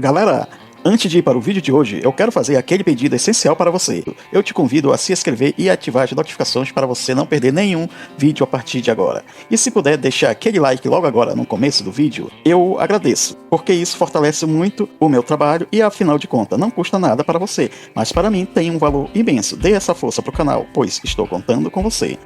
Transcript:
Galera, antes de ir para o vídeo de hoje, eu quero fazer aquele pedido essencial para você. Eu te convido a se inscrever e ativar as notificações para você não perder nenhum vídeo a partir de agora. E se puder deixar aquele like logo agora no começo do vídeo, eu agradeço, porque isso fortalece muito o meu trabalho e afinal de contas não custa nada para você, mas para mim tem um valor imenso. Dê essa força para o canal, pois estou contando com você.